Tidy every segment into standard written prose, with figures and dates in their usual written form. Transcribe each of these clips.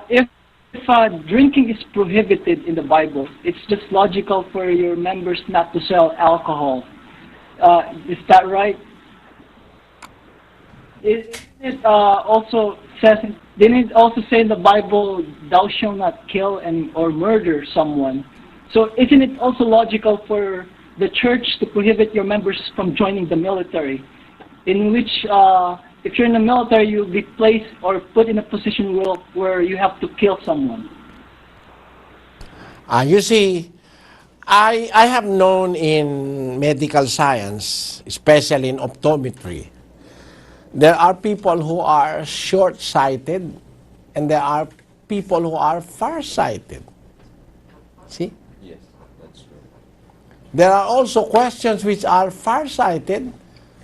if drinking is prohibited in the Bible, it's just logical for your members not to sell alcohol. Is that right? It also says, didn't it also say in the Bible, thou shalt not kill or murder someone? So isn't it also logical for the church to prohibit your members from joining the military, in which if you're in the military, you'll be placed or put in a position where you have to kill someone? You see, I have known in medical science, especially in optometry, there are people who are short-sighted and there are people who are far-sighted. See? Yes, that's true. There are also questions which are far-sighted.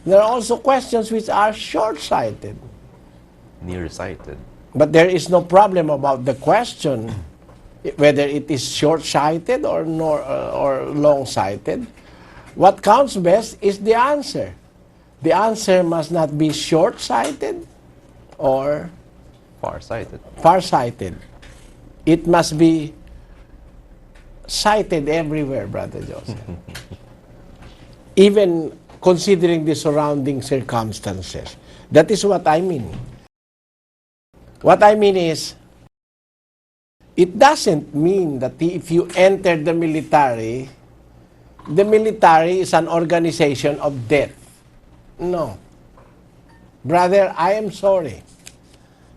There are also questions which are short-sighted. Nearsighted. But there is no problem about the question, whether it is short-sighted or long-sighted. What counts best is the answer. The answer must not be short-sighted or Far-sighted. far-sighted. It must be sighted everywhere, Brother Joseph. Even considering the surrounding circumstances. That is what I mean. What I mean is, it doesn't mean that if you enter the military is an organization of death. No. Brother, I am sorry.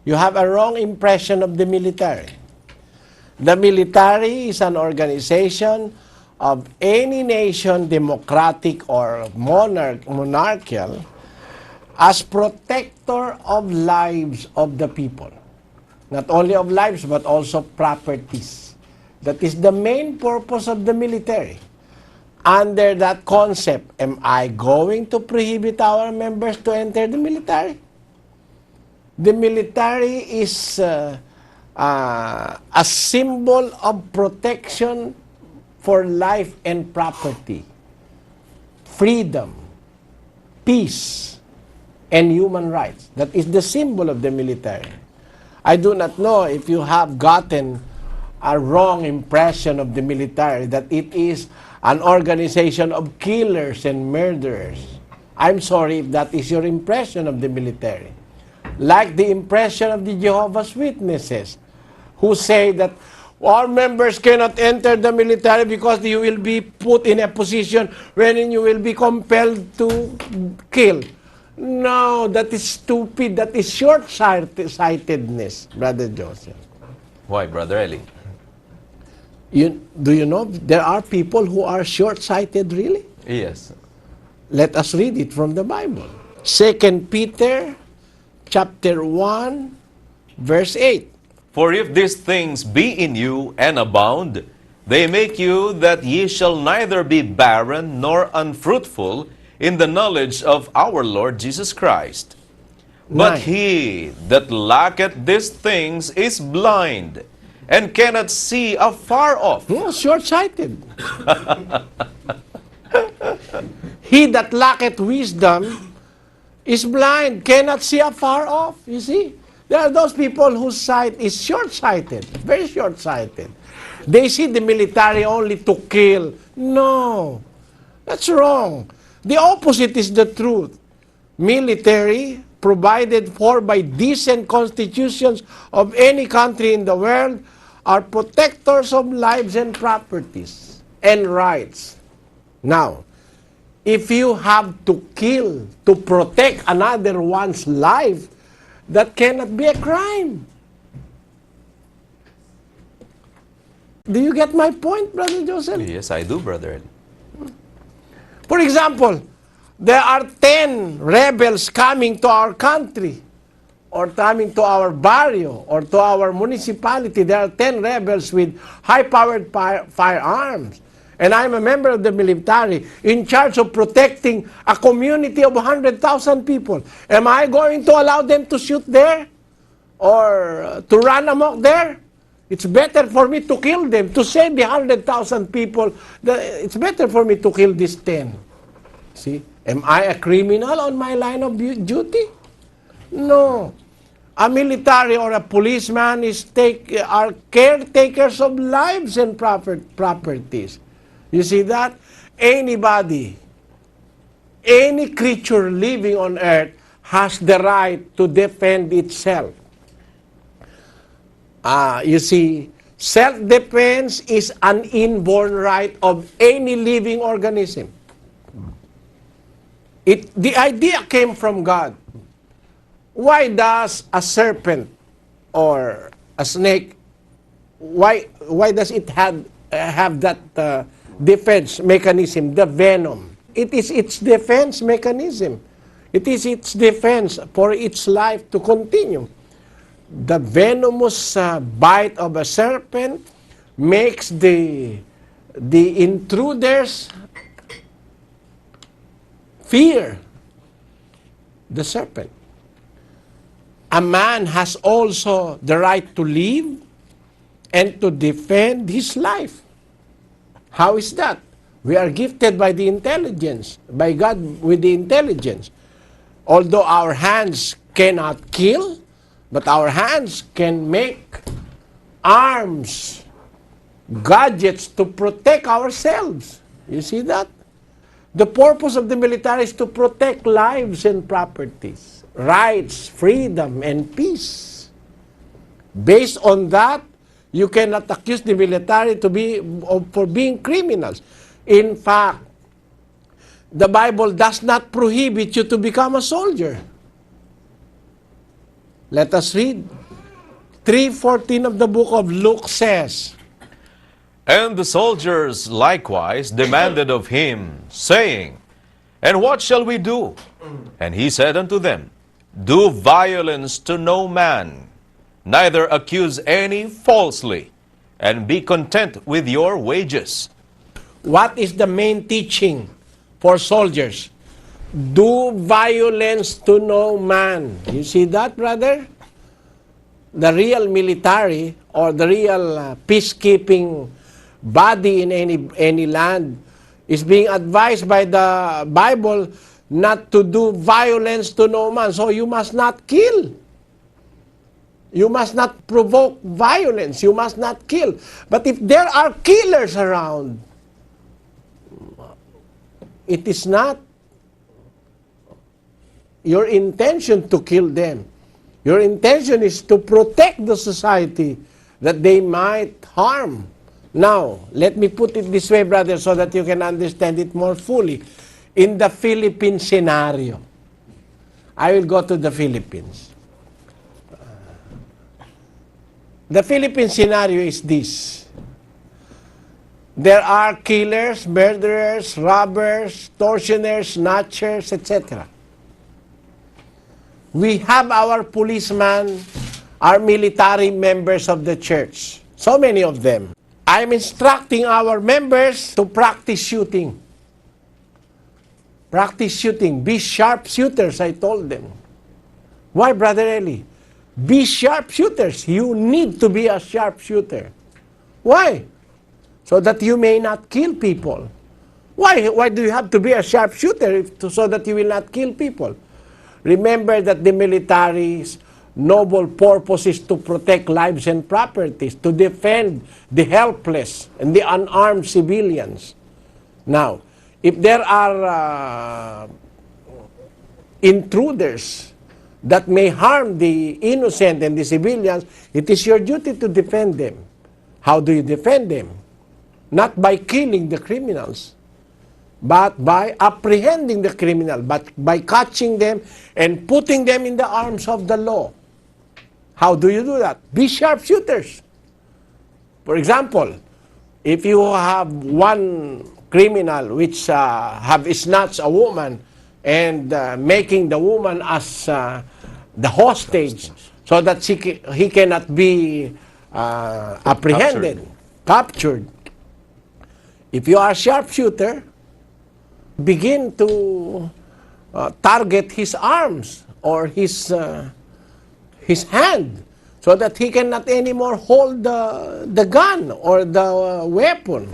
You have a wrong impression of the military. The military is an organization of any nation, democratic or monarchical, as protector of lives of the people. Not only of lives, but also properties. That is the main purpose of the military. Under that concept, am I going to prohibit our members to enter the military? The military is a symbol of protection for life and property, freedom, peace, and human rights. That is the symbol of the military. I do not know if you have gotten a wrong impression of the military, that it is an organization of killers and murderers. I'm sorry if that is your impression of the military. Like the impression of the Jehovah's Witnesses, who say that our members cannot enter the military because you will be put in a position wherein you will be compelled to kill. No, that is stupid. That is short-sightedness, Brother Joseph. Why, Brother Eli? Do you know there are people who are short-sighted, really? Yes. Let us read it from the Bible. 2 Peter chapter 1, verse 8. For if these things be in you and abound, they make you that ye shall neither be barren nor unfruitful in the knowledge of our Lord Jesus Christ. But 9. he that lacketh these things is blind, and cannot see afar off. Short-sighted. He that lacketh wisdom is blind, cannot see afar off. You see? There are those people whose sight is short-sighted, very short-sighted. They see the military only to kill. No, that's wrong. The opposite is the truth. Military, provided for by decent constitutions of any country in the world, are protectors of lives and properties and rights. Now, if you have to kill to protect another one's life, that cannot be a crime. Do you get my point, Brother Joseph? Yes, I do, Brother Eli. For example, there are 10 rebels coming to our country, or coming to our barrio, or to our municipality. There are 10 rebels with high-powered firearms. And I'm a member of the military in charge of protecting a community of 100,000 people. Am I going to allow them to shoot there? Or to run amok there? It's better for me to kill them, to save the 100,000 people. It's better for me to kill these 10. See? Am I a criminal on my line of duty? No. A military or a policeman are caretakers of lives and properties. You see that? Anybody, any creature living on earth has the right to defend itself. You see, self-defense is an inborn right of any living organism. The idea came from God. Why does a serpent or a snake, why does it have that defense mechanism, the venom? It is its defense mechanism. It is its defense for its life to continue. The venomous bite of a serpent makes the intruders fear the serpent. A man has also the right to live and to defend his life. How is that? We are gifted by the intelligence, by God with the intelligence. Although our hands cannot kill, but our hands can make arms, gadgets to protect ourselves. You see that? The purpose of the military is to protect lives and properties, rights, freedom, and peace. Based on that, you cannot accuse the military for being criminals. In fact, the Bible does not prohibit you to become a soldier. Let us read. 3:14 of the book of Luke says, And the soldiers likewise demanded of him, saying, And what shall we do? And he said unto them, Do violence to no man, neither accuse any falsely, and be content with your wages. what is the main teaching for soldiers? Do violence to no man. You see that, brother? The real military or the real peacekeeping body in any land is being advised by the Bible not to do violence to no man. So you must not kill. You must not provoke violence. You must not kill. But if there are killers around, it is not your intention to kill them. Your intention is to protect the society that they might harm. Now, let me put it this way, brother, so that you can understand it more fully. In the Philippine scenario, I will go to the Philippines. The Philippine scenario is this. There are killers, murderers, robbers, extortioners, snatchers, etc. We have our policemen, our military members of the church. So many of them. I'm instructing our members to practice shooting. Practice shooting. Be sharpshooters, I told them. Why, Brother Eli? Be sharpshooters. You need to be a sharpshooter. Why? So that you may not kill people. Why do you have to be a sharpshooter so that you will not kill people? Remember that the military's noble purpose is to protect lives and properties, to defend the helpless and the unarmed civilians. Now, if there are intruders that may harm the innocent and the civilians, it is your duty to defend them. How do you defend them? Not by killing the criminals, but by apprehending the criminal, but by catching them and putting them in the arms of the law. How do you do that? Be sharpshooters. For example, if you have one criminal which have snatched a woman and making the woman as the hostage so that he cannot be apprehended, captured. If you are a sharpshooter, begin to target his arms or his hand so that he cannot anymore hold the gun or the weapon.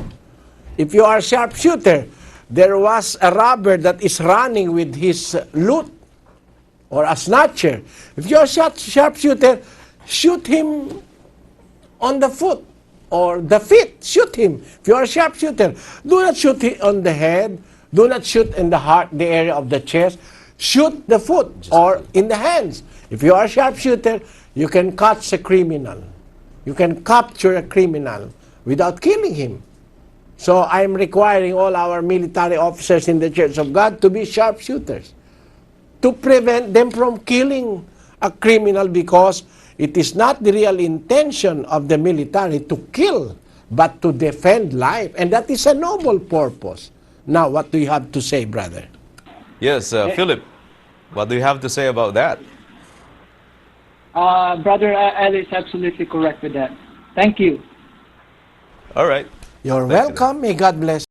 If you are a sharpshooter, there was a robber that is running with his loot. or a snatcher. If you're a sharpshooter, shoot him on the foot or the feet. Shoot him. If you're a sharpshooter, do not shoot him on the head. Do not shoot in the heart, the area of the chest. Shoot the foot or in the hands. If you are a sharpshooter, you can catch a criminal. You can capture a criminal without killing him. So I'm requiring all our military officers in the Church of God to be sharpshooters, to prevent them from killing a criminal, because it is not the real intention of the military to kill, but to defend life. And that is a noble purpose. Now, what do you have to say, brother? Yes, Philip, what do you have to say about that? Brother Eli is absolutely correct with that. Thank you. All right. You're Thank you. welcome. May God bless.